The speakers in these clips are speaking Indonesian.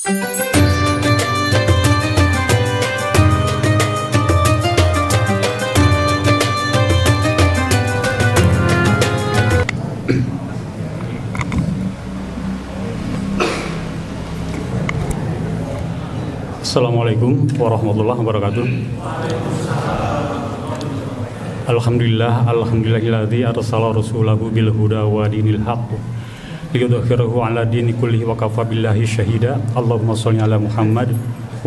Assalamualaikum warahmatullahi wabarakatuh. Alhamdulillahilladzi arsala rasulahu bil huda wa dinil haqq liyudhhirahu 'ala dini kullihi wa kafa billahi syahida. Allahumma shalli 'ala Muhammad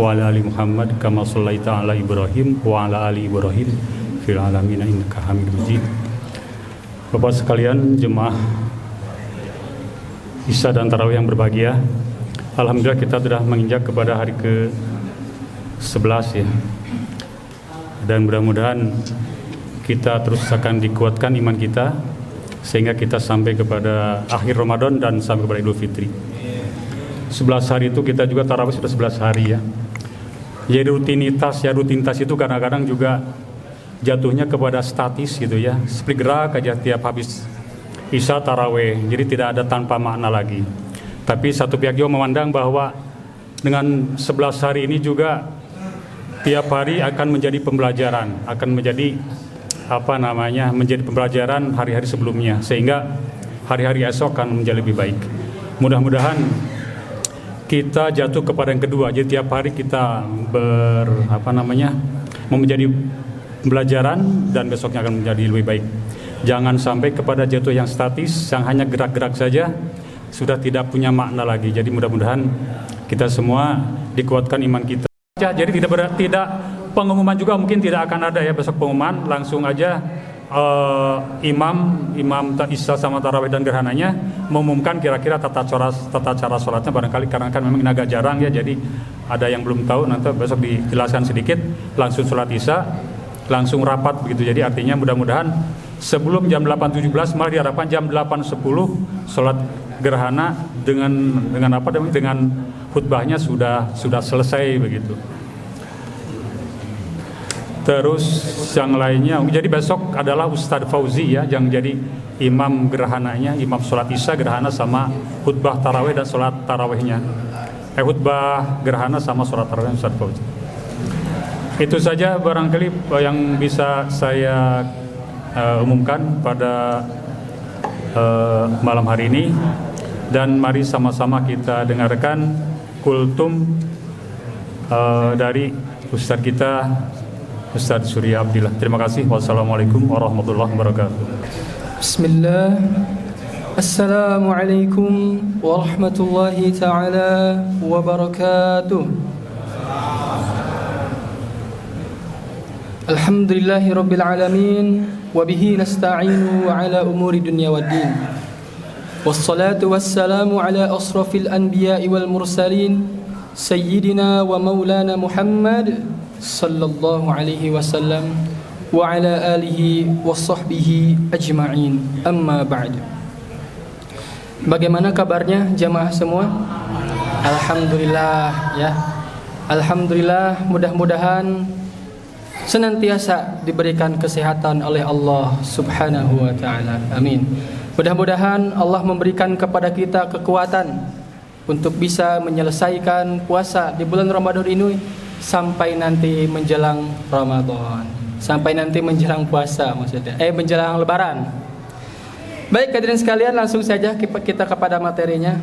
wa 'ala ali Muhammad kama shallaita 'ala Ibrahim wa 'ala ali Ibrahim fil 'alamin innaka Hamidum Majid. Bapak sekalian, jemaah Isya dan Tarawih yang berbahagia, alhamdulillah kita sudah menginjak kepada hari ke-11 ya. Dan mudah-mudahan kita terus akan dikuatkan iman kita sehingga kita sampai kepada akhir Ramadan dan sampai kepada Idul Fitri. 11 hari itu kita juga tarawih sudah 11 hari ya. Jadi rutinitas itu kadang-kadang juga jatuhnya kepada statis gitu ya. Seperti gerak aja tiap habis Isya tarawih. Jadi tidak ada tanpa makna lagi. Tapi satu pihak juga memandang bahwa dengan 11 hari ini juga tiap hari akan menjadi pembelajaran, akan menjadi menjadi pembelajaran hari-hari sebelumnya, sehingga hari-hari esok akan menjadi lebih baik. Mudah-mudahan kita jatuh kepada yang kedua, jadi tiap hari kita menjadi pembelajaran dan besoknya akan menjadi lebih baik. Jangan sampai kepada jatuh yang statis, yang hanya gerak-gerak saja, sudah tidak punya makna lagi. Jadi mudah-mudahan kita semua dikuatkan iman kita. Jadi tidak pengumuman juga mungkin tidak akan ada ya besok pengumuman, langsung aja imam Isya sama tarawih dan gerhananya mengumumkan kira-kira tata cara sholatnya barangkali, karena kan memang agak jarang ya, jadi ada yang belum tahu, nanti besok dijelaskan sedikit, langsung sholat Isya langsung rapat begitu. Jadi artinya mudah-mudahan sebelum jam 8.17 malah diharapkan jam 8.10 sholat gerhana dengan khutbahnya sudah selesai begitu. Terus yang lainnya, jadi besok adalah Ustadz Fauzi ya yang jadi imam gerhananya, imam sholat Isya gerhana sama khutbah tarawih dan sholat tarawihnya. Khutbah gerhana sama sholat tarawih Ustadz Fauzi. Itu saja barangkali yang bisa saya umumkan pada malam hari ini, dan mari sama-sama kita dengarkan kultum dari Ustadz kita, Ustadz Surya Abdillah. Terima kasih. Wassalamualaikum warahmatullahi wabarakatuh. Bismillah. Assalamualaikum warahmatullahi ta'ala wabarakatuh. Alhamdulillahi rabbil alamin, wabihi nasta'inu ala umuri dunya waddin. Wassalatu wassalamu ala asrafil anbiya'i wal mursalin, sayyidina wa maulana Muhammad sallallahu alaihi wasallam wa ala alihi wa sahbihi ajma'in. Amma ba'd. Bagaimana kabarnya jamaah semua? Alhamdulillah ya. Alhamdulillah, mudah-mudahan senantiasa diberikan kesehatan oleh Allah Subhanahu wa taala. Amin. Mudah-mudahan Allah memberikan kepada kita kekuatan untuk bisa menyelesaikan puasa di bulan Ramadan ini sampai nanti menjelang Ramadan, sampai nanti menjelang puasa maksudnya, menjelang Lebaran. Baik hadirin sekalian, langsung saja kita kepada materinya.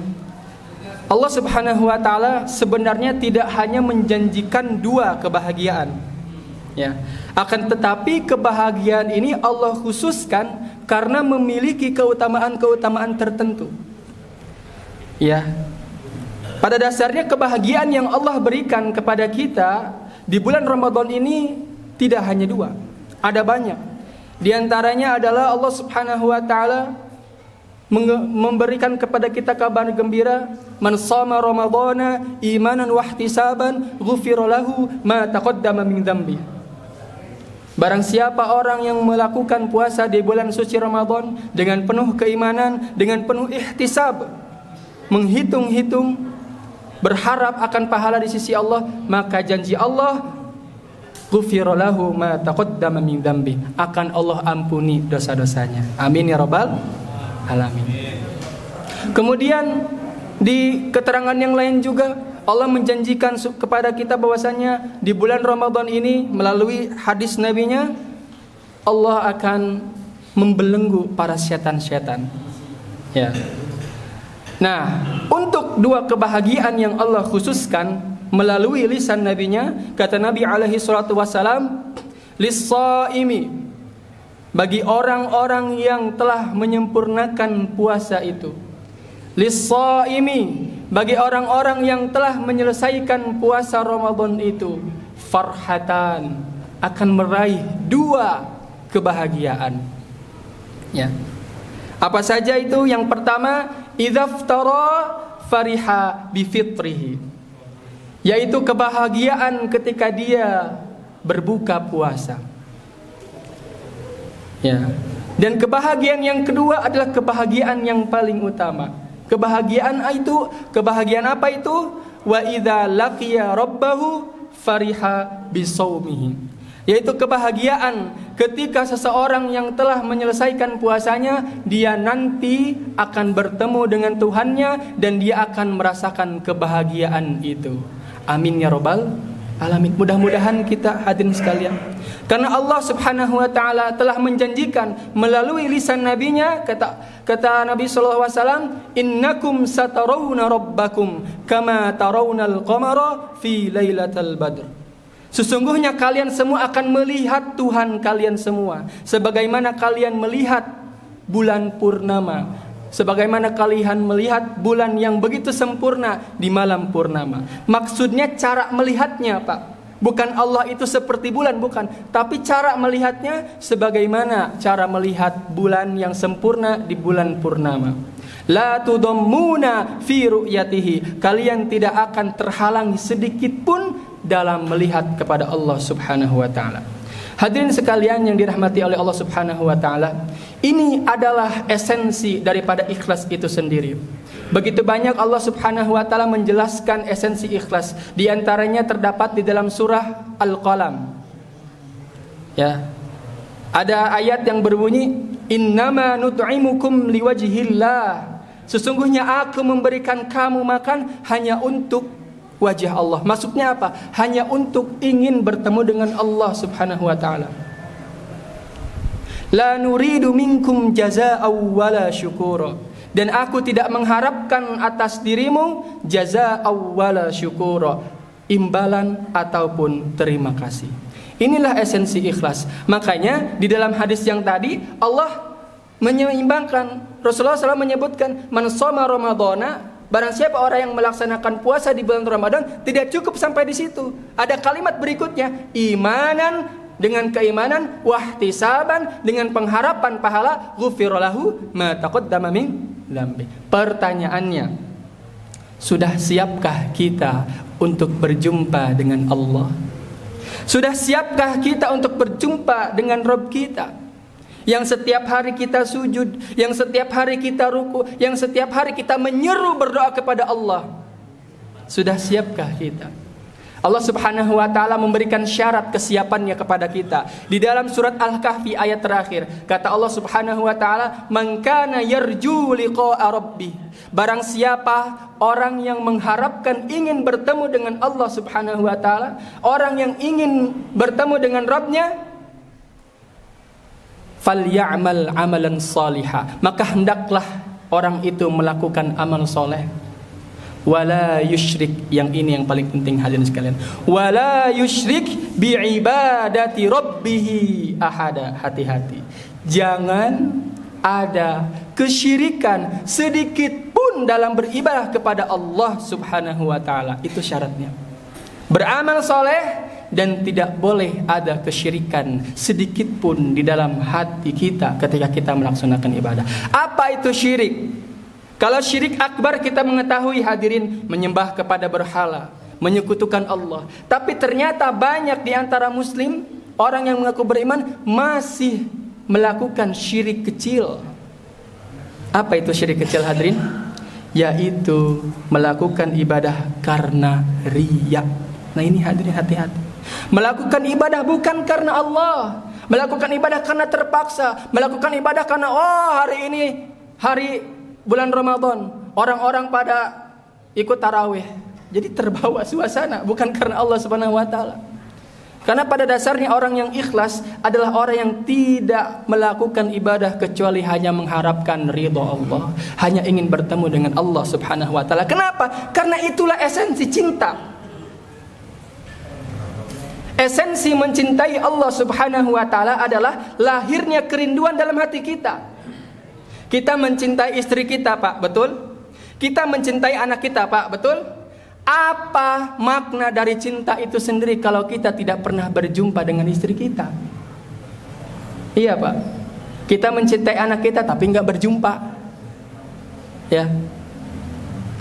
Allah Subhanahu wa taala sebenarnya tidak hanya menjanjikan dua kebahagiaan, ya. Akan tetapi kebahagiaan ini Allah khususkan karena memiliki keutamaan-keutamaan tertentu. Ya. Pada dasarnya kebahagiaan yang Allah berikan kepada kita di bulan Ramadan ini tidak hanya dua, ada banyak. Di antaranya adalah Allah Subhanahu wa taala memberikan kepada kita kabar gembira, man shama ramadhana imanan wa ihtisaban ghufira lahu ma taqaddama min dzambi. Barang siapa orang yang melakukan puasa di bulan suci Ramadan dengan penuh keimanan, dengan penuh ihtisab, menghitung-hitung, berharap akan pahala di sisi Allah, maka janji Allah, ghufira lahu ma taqaddama min dzambi, akan Allah ampuni dosa-dosanya. Amin ya rabbal alamin. Kemudian Di keterangan yang lain juga Allah menjanjikan kepada kita bahwasanya di bulan Ramadan ini melalui hadis nabinya Allah akan membelenggu para setan-setan. Ya. Nah, untuk dua kebahagiaan yang Allah khususkan melalui lisan nabinya, kata Nabi alaihi salatu wasalam, lis-shaimi, bagi orang-orang yang telah menyempurnakan puasa itu. Lis-shaimi, bagi orang-orang yang telah menyelesaikan puasa Ramadan itu, farhatan, akan meraih dua kebahagiaan. Ya. Apa saja itu? Yang pertama, idzaftara fariha bifitrihi, yaitu kebahagiaan ketika dia berbuka puasa. Ya. Dan kebahagiaan yang kedua adalah kebahagiaan yang paling utama. Kebahagiaan apa itu? Wa idza laqiya rabbahu fariha bisaumihi, yaitu kebahagiaan ketika seseorang yang telah menyelesaikan puasanya, dia nanti akan bertemu dengan Tuhannya dan dia akan merasakan kebahagiaan itu. Amin ya rabbal alamin. Mudah-mudahan kita hadirin sekalian, karena Allah Subhanahu wa taala telah menjanjikan melalui lisan nabinya, kata Nabi sallallahu alaihi wasallam, innakum satarawna rabbakum kama tarawnal qamara fi lailatal badr. Sesungguhnya kalian semua akan melihat Tuhan kalian semua sebagaimana kalian melihat bulan purnama, sebagaimana kalian melihat bulan yang begitu sempurna di malam purnama. Maksudnya cara melihatnya, Pak, bukan Allah itu seperti bulan, bukan, tapi cara melihatnya sebagaimana cara melihat bulan yang sempurna di bulan purnama. La tudammuna fi ru'yatihi, kalian tidak akan terhalangi sedikit pun dalam melihat kepada Allah Subhanahu wa taala. Hadirin sekalian yang dirahmati oleh Allah Subhanahu wa taala, ini adalah esensi daripada ikhlas itu sendiri. Begitu banyak Allah Subhanahu wa taala menjelaskan esensi ikhlas. Di antaranya terdapat di dalam surah Al-Qalam. Ya. Ada ayat yang berbunyi, innama nut'imukum liwajhillah. Sesungguhnya aku memberikan kamu makan hanya untuk wajah Allah. Maksudnya apa? Hanya untuk ingin bertemu dengan Allah Subhanahu wa taala. La nuridu minkum jazaa'aw wala syukura. Dan aku tidak mengharapkan atas dirimu jazaa'aw wala syukura, imbalan ataupun terima kasih. Inilah esensi ikhlas. Makanya di dalam hadis yang tadi Allah menyeimbangkan. Rasulullah SAW menyebutkan, man shoma ramadhana, barang siapa orang yang melaksanakan puasa di bulan Ramadan, tidak cukup sampai di situ. Ada kalimat berikutnya, imanan, dengan keimanan, wahtisaban, dengan pengharapan pahala, ghufira lahu ma taqaddama min dzambi. Pertanyaannya, sudah siapkah kita untuk berjumpa dengan Allah? Sudah siapkah kita untuk berjumpa dengan Rabb kita? Yang setiap hari kita sujud, yang setiap hari kita ruku, yang setiap hari kita menyeru berdoa kepada Allah. Sudah siapkah kita? Allah Subhanahu wa taala memberikan syarat kesiapannya kepada kita. Di dalam surat Al-Kahfi ayat terakhir, kata Allah Subhanahu wa taala, "Man kana yarju liqa'a rabbih." Barang siapa orang yang mengharapkan ingin bertemu dengan Allah Subhanahu wa taala, orang yang ingin bertemu dengan Rabbnya, falyamal amalan salihah, maka hendaklah orang itu melakukan amal soleh. Wala yusyrik, yang ini yang paling penting hadirin sekalian, wala yusyrik biibadati rabbihi ahada. Hati-hati, jangan ada kesyirikan sedikit pun dalam beribadah kepada Allah Subhanahu wa taala. Itu syaratnya. Beramal soleh dan tidak boleh ada kesyirikan sedikit pun di dalam hati kita ketika kita melaksanakan ibadah. Apa itu syirik? Kalau syirik akbar kita mengetahui hadirin, menyembah kepada berhala, menyekutukan Allah. Tapi ternyata banyak di antara muslim, orang yang mengaku beriman masih melakukan syirik kecil. Apa itu syirik kecil hadirin? Yaitu melakukan ibadah karena riya. Nah ini hadirin hati-hati. Melakukan ibadah bukan karena Allah, melakukan ibadah karena terpaksa, melakukan ibadah karena hari ini hari bulan Ramadan, orang-orang pada ikut tarawih. Jadi terbawa suasana, bukan karena Allah Subhanahu wa taala. Karena pada dasarnya orang yang ikhlas adalah orang yang tidak melakukan ibadah kecuali hanya mengharapkan ridha Allah, hanya ingin bertemu dengan Allah Subhanahu wa taala. Kenapa? Karena itulah esensi cinta. Esensi mencintai Allah Subhanahu wa taala adalah lahirnya kerinduan dalam hati kita. Kita mencintai istri kita, Pak, betul? Kita mencintai anak kita, Pak, betul? Apa makna dari cinta itu sendiri kalau kita tidak pernah berjumpa dengan istri kita? Iya, Pak. Kita mencintai anak kita tapi nggak berjumpa. Ya.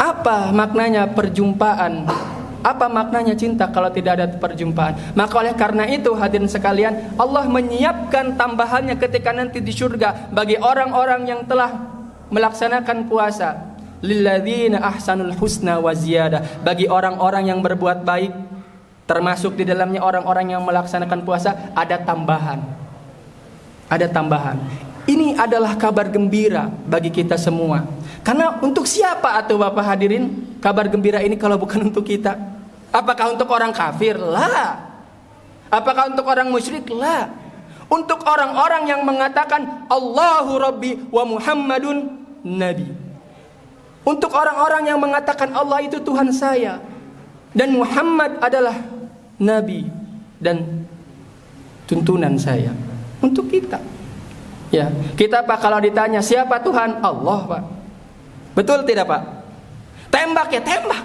Apa maknanya perjumpaan? Apa maknanya cinta kalau tidak ada perjumpaan? Maka oleh karena itu hadirin sekalian, Allah menyiapkan tambahannya ketika nanti di surga bagi orang-orang yang telah melaksanakan puasa. Lilladzina ahsanul husna wa ziyadah, bagi orang-orang yang berbuat baik, termasuk di dalamnya orang-orang yang melaksanakan puasa, ada tambahan. Ada tambahan. Ini adalah kabar gembira bagi kita semua. Karena untuk siapa atau Bapak hadirin kabar gembira ini kalau bukan untuk kita? Apakah untuk orang kafir? La. Apakah untuk orang musyrik? La. Untuk orang-orang yang mengatakan Allahu Rabbi wa Muhammadun Nabi. Untuk orang-orang yang mengatakan Allah itu Tuhan saya dan Muhammad adalah Nabi dan tuntunan saya. Untuk kita. Ya, kita Pak kalau ditanya siapa Tuhan? Allah, Pak. Betul tidak, Pak? Tembak ya, tembak.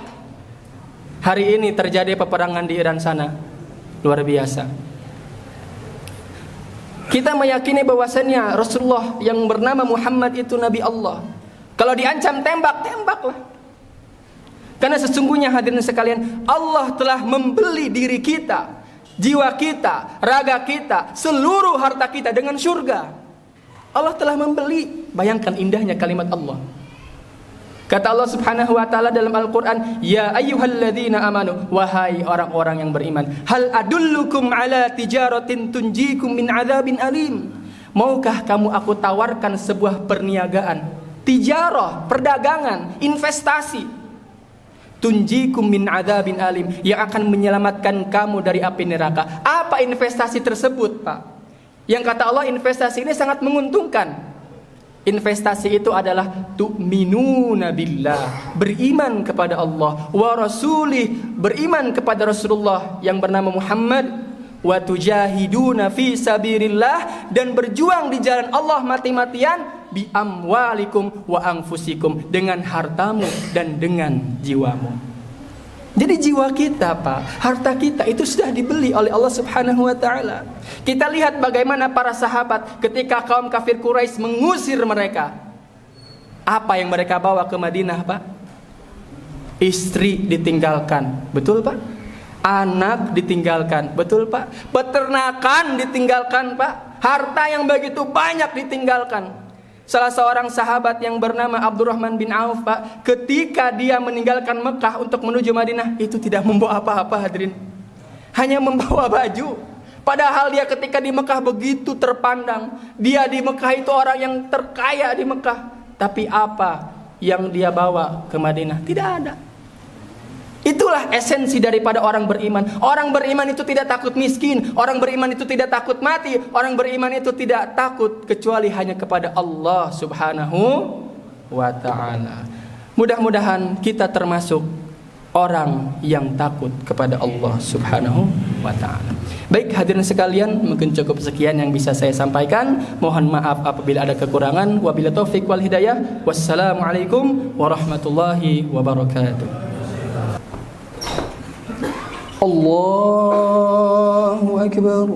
Hari ini terjadi peperangan di Iran sana. Luar biasa. Kita meyakini bahwasannya Rasulullah yang bernama Muhammad itu Nabi Allah. Kalau diancam tembak, tembaklah. Karena sesungguhnya hadirin sekalian, Allah telah membeli diri kita, jiwa kita, raga kita, seluruh harta kita dengan surga. Allah telah membeli. Bayangkan indahnya kalimat Allah. Kata Allah Subhanahu wa taala dalam Al-Qur'an, "Ya ayyuhalladzina amanu," wahai orang-orang yang beriman, "hal adullukum ala tijaratin tunjikum min adzabin alim." Maukah kamu aku tawarkan sebuah perniagaan? Tijarah, perdagangan, investasi. Tunjikum min adzabin alim, yang akan menyelamatkan kamu dari api neraka. Apa investasi tersebut, Pak? Yang kata Allah investasi ini sangat menguntungkan. Investasi itu adalah tu'minuna billah, beriman kepada Allah, wa rasulih, beriman kepada Rasulullah yang bernama Muhammad, wa tujahiduna fi sabilillah, dan berjuang di jalan Allah mati-matian, bi amwalikum wa anfusikum, dengan hartamu dan dengan jiwamu. Jadi jiwa kita, Pak, harta kita itu sudah dibeli oleh Allah Subhanahu wa taala. Kita lihat bagaimana para sahabat ketika kaum kafir Quraisy mengusir mereka. Apa yang mereka bawa ke Madinah, Pak? Istri ditinggalkan, betul, Pak? Anak ditinggalkan, betul, Pak? Peternakan ditinggalkan, Pak? Harta yang begitu banyak ditinggalkan. Salah seorang sahabat yang bernama Abdurrahman bin Auf, Pak, ketika dia meninggalkan Mekah untuk menuju Madinah, itu tidak membawa apa-apa, hadirin. Hanya membawa baju. Padahal dia ketika di Mekah begitu terpandang. Dia di Mekah itu orang yang terkaya di Mekah. Tapi apa yang dia bawa ke Madinah? Tidak ada. Itulah esensi daripada orang beriman. Orang beriman itu tidak takut miskin. Orang beriman itu tidak takut mati. Orang beriman itu tidak takut kecuali hanya kepada Allah Subhanahu wa ta'ala. Mudah-mudahan kita termasuk orang yang takut kepada Allah Subhanahu wa ta'ala. Baik hadirin sekalian, mungkin cukup sekian yang bisa saya sampaikan. Mohon maaf apabila ada kekurangan. Wabillahi taufik wal hidayah. Wassalamualaikum warahmatullahi wabarakatuh. Allahu Akbar.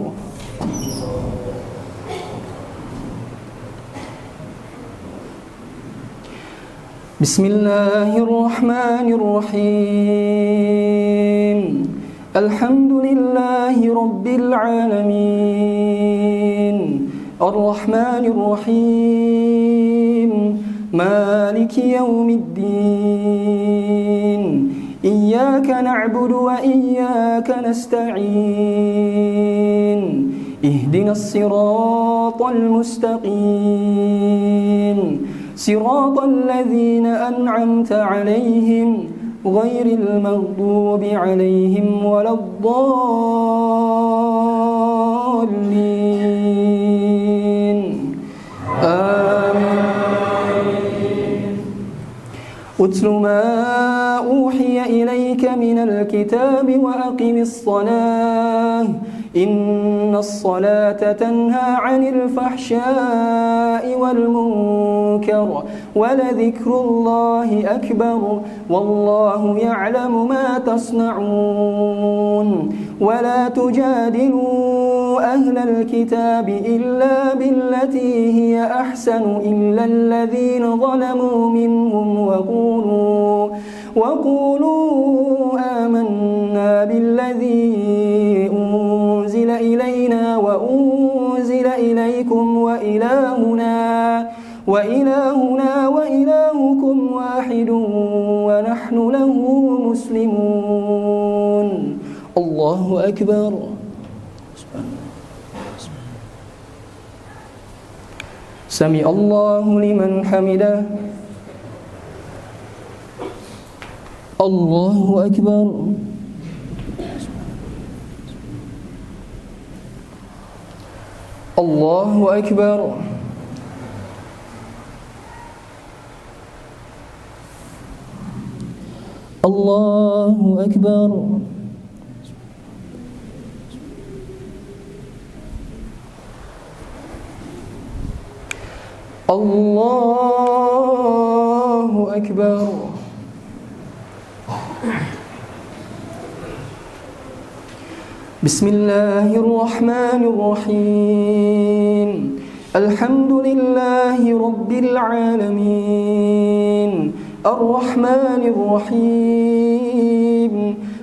Bismillahirrahmanirrahim. Alhamdulillahi Rabbil alamin. Ar-Rahmanir-Rahim. Maliki yaumiddin. Iyyaka na'budu wa iyyaka nasta'in. Ihdinas siratal mustaqim. Siratal ladzina an'amta 'alaihim غير المغضوب عليهم ولا الضالين آمين. أتل ما أوحي إليك من الكتاب وأقم الصلاة إن الصلاة تنهى عن الفحشاء والمنكر ولذكر الله أكبر والله يعلم ما تصنعون ولا تجادلوا أهل الكتاب إلا بالتي هي أحسن إلا الذين ظلموا منهم وقولوا آمنا بالذي أنزل إلينا وأنزل إليكم وإلهنا وإلهكم واحد ونحن له مسلمون الله أكبر. سمع الله لمن حمده. الله أكبر. الله أكبر. الله أكبر. الله أكبر. بسم الله الرحمن الرحيم الحمد لله رب العالمين الرحمن الرحيم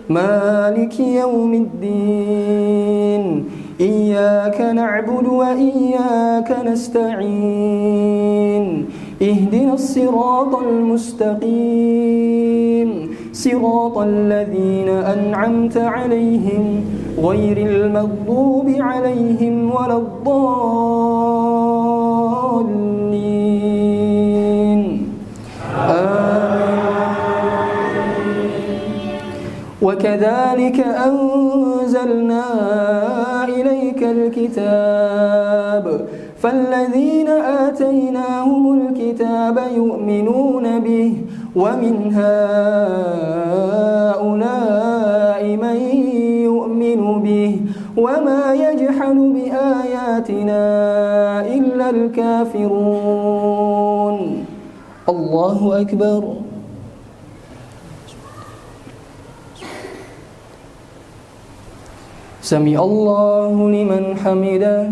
مالك يوم الدين إياك نعبد وإياك نستعين اهدنا الصراط المستقيم صراط الذين أنعمت عليهم غير المغضوب عليهم ولا الضالين وكذلك أنزلنا إليك الكتاب فالذين آتيناهم الكتاب يؤمنون به ومن هؤلاء من يؤمن به وما يجحد بآياتنا إلا الكافرون الله أكبر. سمع الله لمن حمده.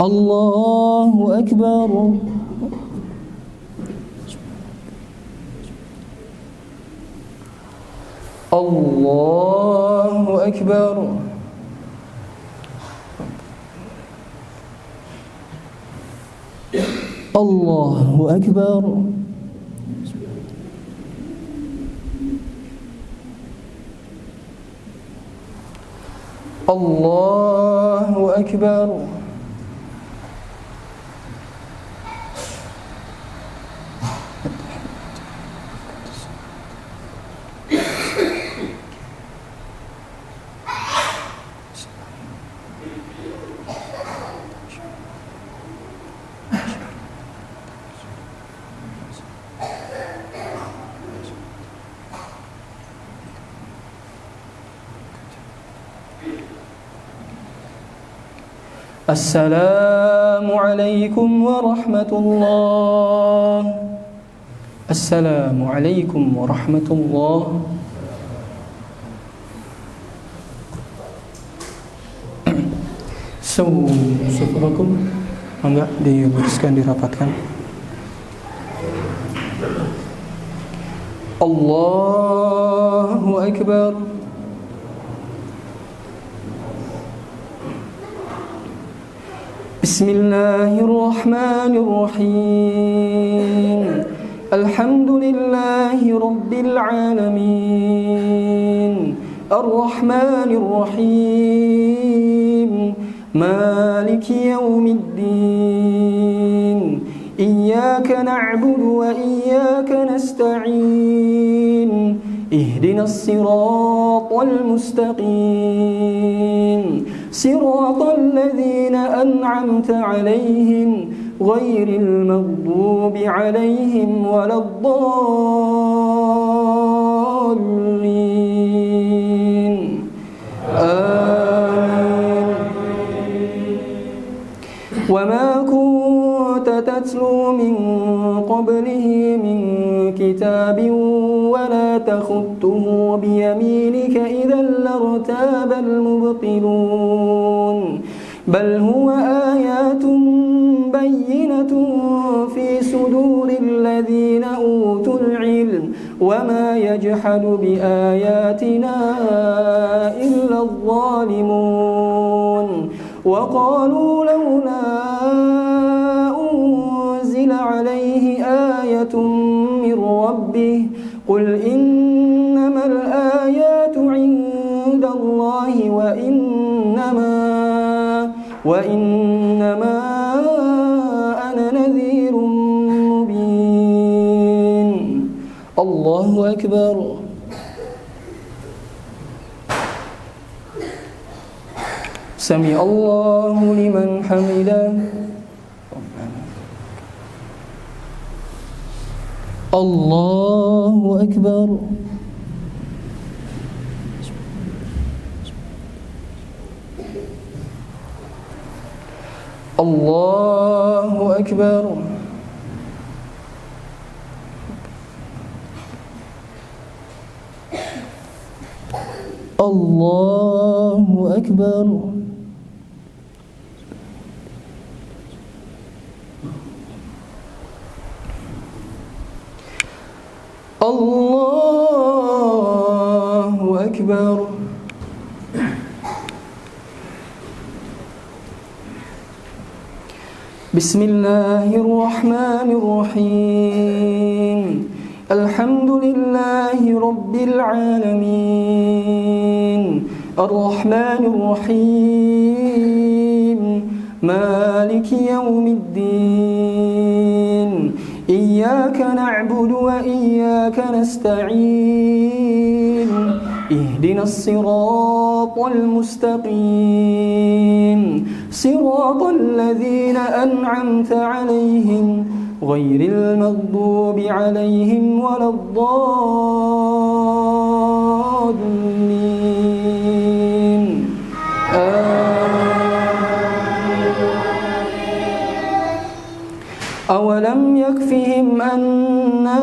الله أكبر. الله أكبر. الله أكبر. الله أكبر. السلام عليكم ورحمة الله. السلام عليكم ورحمة الله. Assalamualaikum. Enggak diluruskan, dirapatkan. Allahu Akbar. Bismillahirrahmanirrahim. Alhamdulillahi rabbil alamin. Ar-Rahmanir Rahim. Maliki yaumiddin. إياك نعبد وإياك نستعين اهدنا الصراط المستقيم صراط الذين أنعمت عليهم غير المغضوب عليهم ولا الضالين آمين. وما كنت تتلو من قبله من كتاب ولا تخطه بيمينك إذا لارتاب المبطلون بل هو آيات بينة في صدور الذين أوتوا العلم وما يجحد بآياتنا إلا الظالمون وقالوا لولا أنزل عليه آية من ربه قل إنما الآيات عند الله وإنما أنا نذير مبين الله أكبر سمع الله لمن حمده الله أكبر الله أكبر الله أكبر الله أكبر بسم الله الرحمن الرحيم الحمد لله رب العالمين الرحمن الرحيم مالك يوم الدين إياك نعبد وإياك نستعين اهدنا الصراط المستقيم صراط الذين أنعمت عليهم غير المغضوب عليهم ولا الضالين أولم يكفهم أنا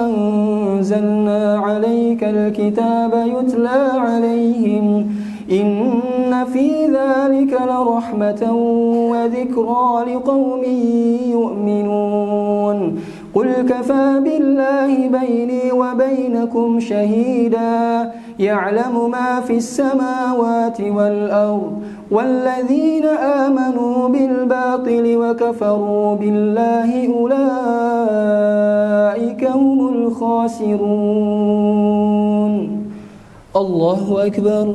أنزلنا عليك الكتاب يتلى عليهم إن في ذلك لرحمة وذكرى لقوم يؤمنون قل كفى بالله بيني وبينكم شهيدا يعلم ما في السماوات والأرض والذين آمنوا بالباطل وكفروا بالله أولئك هم الخاسرون الله أكبر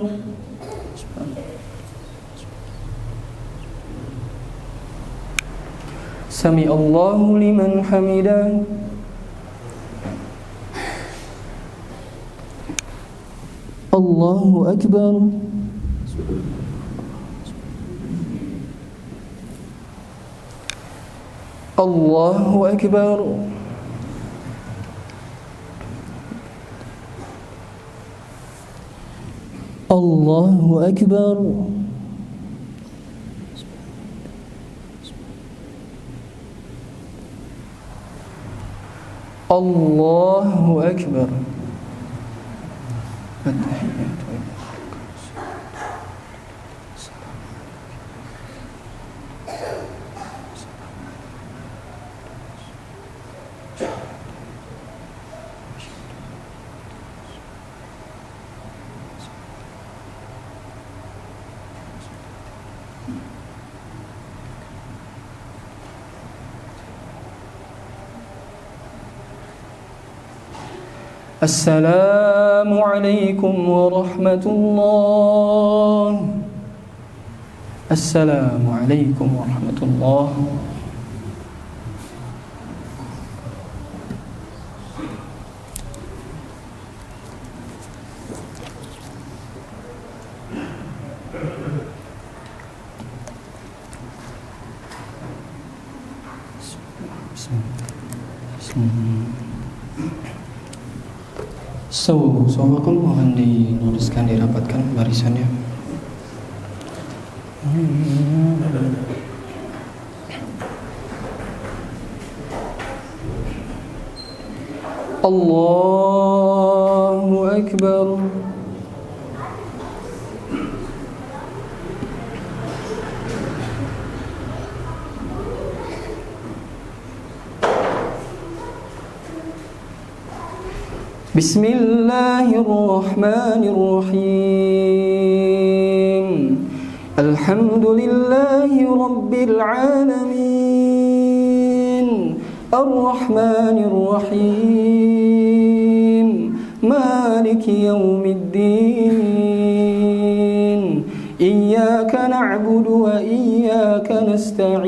سمع الله لمن حمده الله أكبر الله أكبر الله أكبر الله أكبر السلام عليكم ورحمة الله السلام عليكم ورحمة الله Sawakum mohon diluruskan, dirapatkan barisannya. Allahu Akbar. Bismillahirrahmanirrahim. Alhamdulillahi Rabbil alamin. Ar-Rahmanir Rahim. Maliki yaumiddin. Iyyaka na'budu wa iyyaka nasta'in.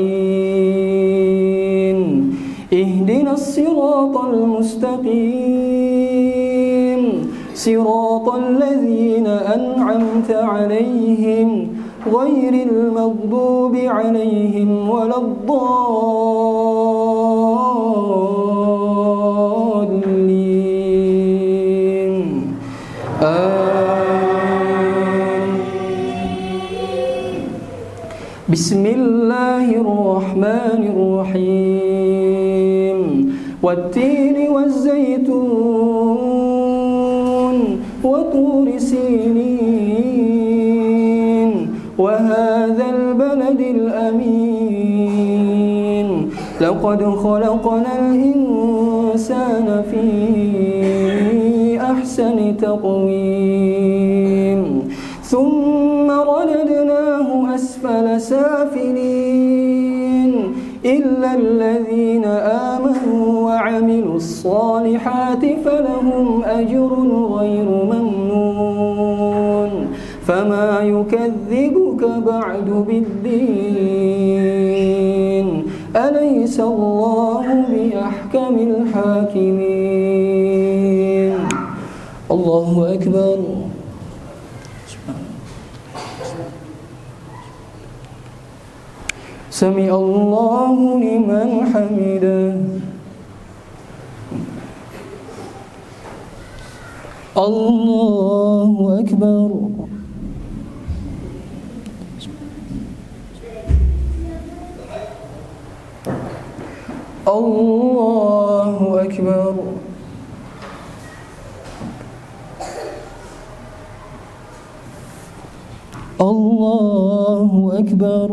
Ihdinas siratal mustaqim. Siratal ladzina an'amta 'alaihim ghairil maghdubi 'alaihim waladdallin. Bismillahirrahmanirrahim. Wat-tini waz-zaytun wa turi sinin wa hadzal baladil amin. Laqad khalaqnal insana fi ahsani taqwim. Thumma radadnahu asfala safilin إلا الذين آمنوا وعملوا الصالحات فلهم أجر غير ممنون. فما يكذبك بعد بالدين أليس الله بأحكم الحاكمين. الله أكبر. سمع الله لمن حمده. الله أكبر. الله أكبر. الله أكبر.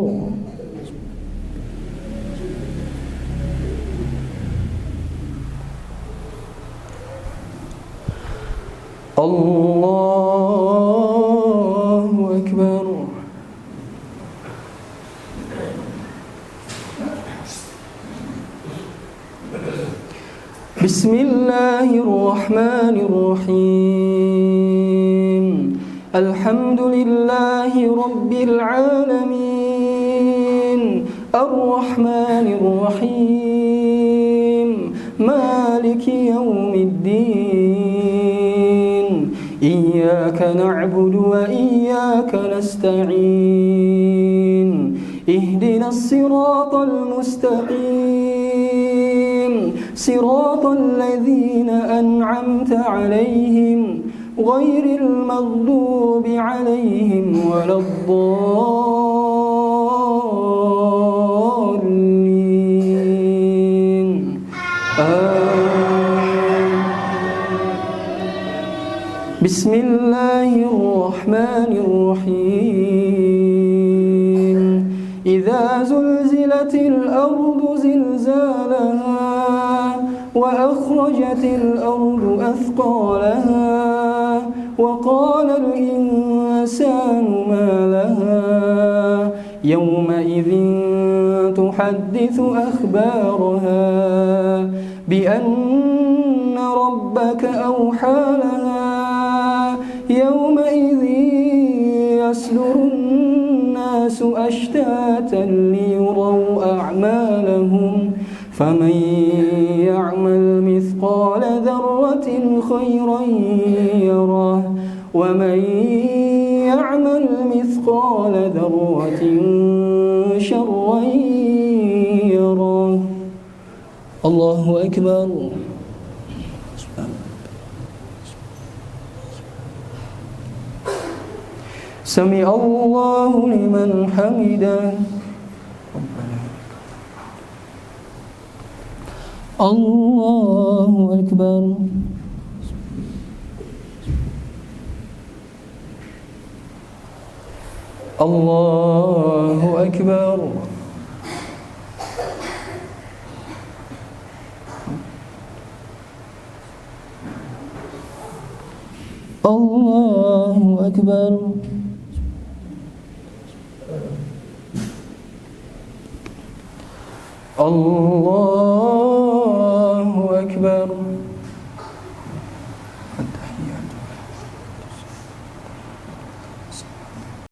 الله أكبر. بسم الله الرحمن الرحيم. الحمد لله رب العالمين. الرحمن الرحيم. مالك يوم الدين. إياك نعبد وإياك نستعين. اهدنا الصراط المستقيم. صراط الذين أنعمت عليهم غير المغضوب عليهم ولا الضالين. بسم الله الرحمن الرحيم. إذا زلزلت الأرض زلزالها وأخرجت الأرض أثقالها وقال الإنسان ما لها يومئذ تحدث أخبارها بأن ربك أوحى لها يومئذ يصدر الناس أشتاتا ليروا أعمالهم فمن يعمل مثقال ذرة خيرا يره ومن يعمل مثقال ذرة شرا يره. الله أكبر سمع الله لمن حمده الله أكبر الله أكبر الله أكبر الله أكبر